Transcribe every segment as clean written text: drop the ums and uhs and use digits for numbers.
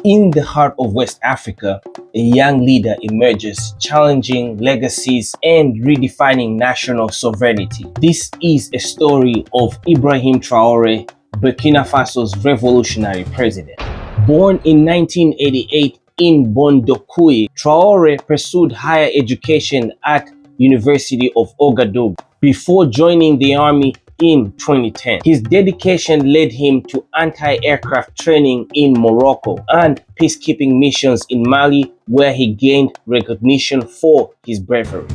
In the heart of West Africa, a young leader emerges, challenging legacies and redefining national sovereignty. This is a story of Ibrahim Traoré, Burkina Faso's revolutionary president. Born in 1988 in Bondokoué, Traoré pursued higher education at University of Ouagadougou before joining the army in 2010. His dedication led him to anti-aircraft training in Morocco and peacekeeping missions in Mali, where he gained recognition for his bravery.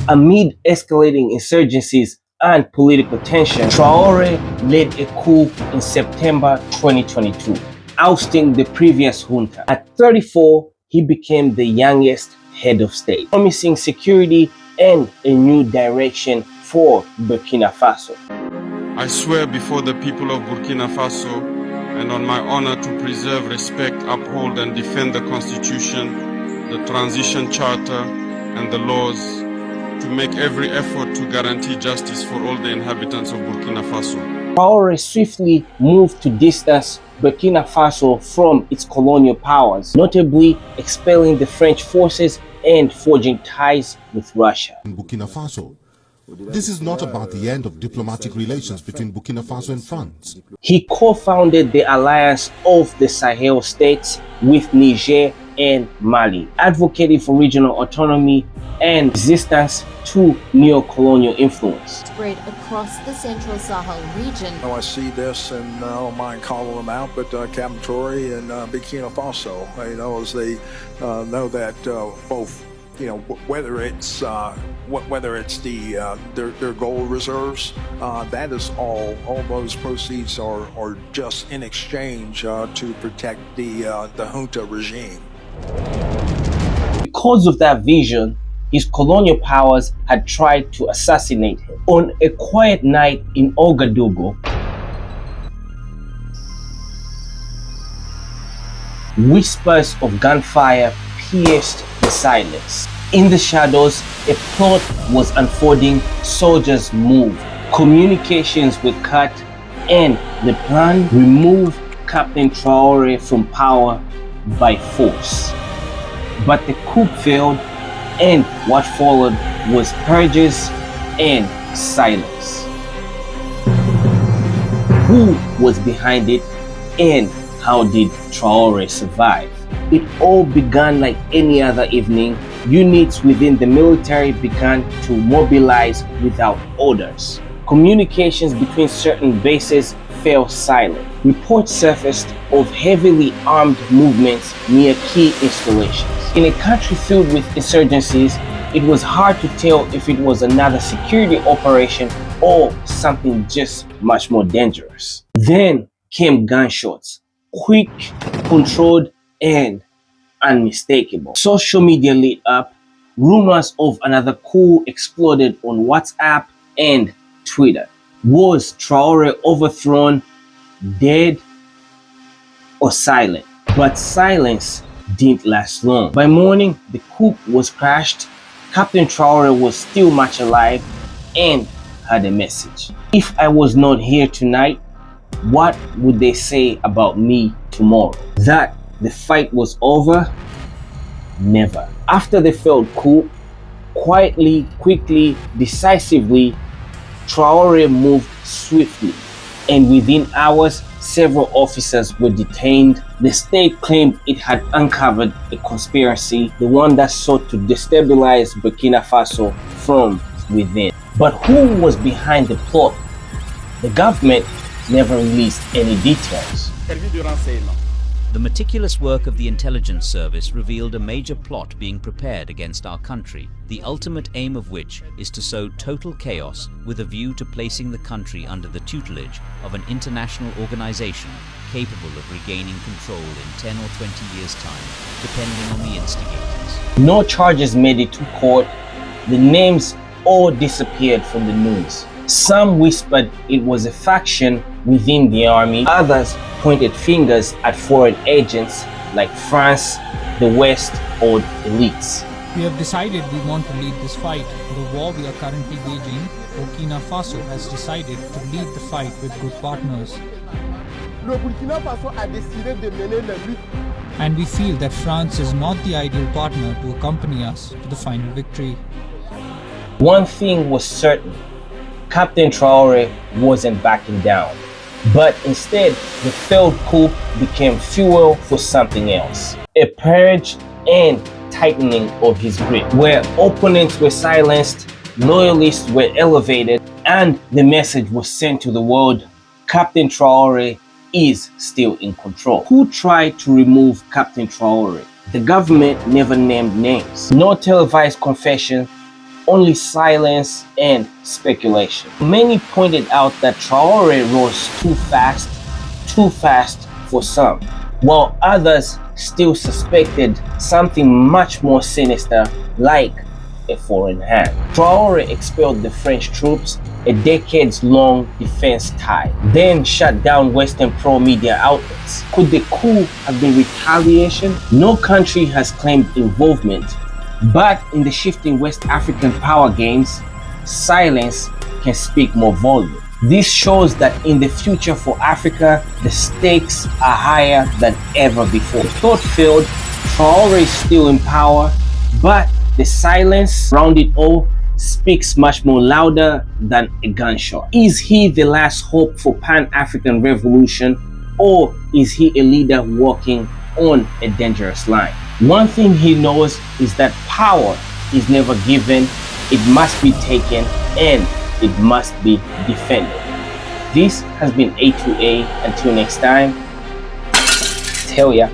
Amid escalating insurgencies and political tension, Traoré led a coup in September 2022, ousting the previous junta. At 34, he became the youngest head of state, promising security and a new direction for Burkina Faso. I swear before the people of Burkina Faso and on my honor to preserve, respect, uphold and defend the Constitution, the Transition Charter and the laws, to make every effort to guarantee justice for all the inhabitants of Burkina Faso. Traoré swiftly moved to distance Burkina Faso from its colonial powers, notably expelling the French forces and forging ties with Russia. In Burkina Faso, this is not about the end of diplomatic relations between Burkina Faso and France. He co-founded the Alliance of the Sahel states with Niger and Mali, advocating for regional autonomy and resistance to neo-colonial influence. Spread across the Central Sahel region. I see this, and I don't mind calling them out, but Captain Traoré and Burkina Faso, as they know that both, whether it's their gold reserves, that is all those proceeds are just in exchange to protect the junta regime. Because of that vision, his colonial powers had tried to assassinate him. On a quiet night in Ouagadougou, whispers of gunfire pierced the silence. In the shadows, a plot was unfolding. Soldiers moved, communications were cut, and the plan removed Captain Traoré from power by force. But the coup failed, and what followed was purges and silence. Who was behind it, and how did Traoré survive? It all began like any other evening. Units within the military began to mobilize without orders. Communications between certain bases fell silent. Reports surfaced of heavily armed movements near key installations. In a country filled with insurgencies, it was hard to tell if it was another security operation or something just much more dangerous. Then came gunshots, quick, controlled, and unmistakable. Social media lit up. Rumors of another coup exploded on WhatsApp and Twitter. Was Traoré overthrown, dead, or silent? But silence didn't last long. By morning, the coup was crashed. Captain Traoré was still much alive and had a message. If I was not here tonight, what would they say about me tomorrow? That the fight was over? Never. After the failed coup, quietly, quickly, decisively, Traoré moved swiftly, and within hours, several officers were detained. The state claimed it had uncovered a conspiracy, the one that sought to destabilize Burkina Faso from within. But who was behind the plot? The government never released any details. The meticulous work of the intelligence service revealed a major plot being prepared against our country, the ultimate aim of which is to sow total chaos with a view to placing the country under the tutelage of an international organization capable of regaining control in 10 or 20 years' time, depending on the instigators. No charges made it to court. The names all disappeared from the news. Some whispered it was a faction within the army. Others pointed fingers at foreign agents like France, the West, or elites. We have decided we want to lead this fight. The war we are currently waging, Burkina Faso has decided to lead the fight with good partners. Le Burkina Faso a décidé de mener la lutte. and we feel that France is not the ideal partner to accompany us to the final victory. One thing was certain, Captain Traoré wasn't backing down. But instead, the failed coup became fuel for something else. A purge and tightening of his grip, where opponents were silenced, loyalists were elevated, and the message was sent to the world: Captain Traoré is still in control. Who tried to remove Captain Traoré? The government never named names. No televised confession, only silence and speculation. Many pointed out that Traoré rose too fast for some, while others still suspected something much more sinister, like a foreign hand. Traoré expelled the French troops, a decades-long defense tie, then shut down Western pro-media outlets. Could the coup have been retaliation? No country has claimed involvement, but in the shifting West African power games, silence can speak more volume. This shows that in the future for Africa, the stakes are higher than ever before. Thought failed, Traoré is still in power, but the silence around it all speaks much more louder than a gunshot. Is he the last hope for Pan-African revolution, or is he a leader walking on a dangerous line? One thing he knows is that power is never given, it must be taken, and it must be defended. This has been A2A. Until next time, tell ya.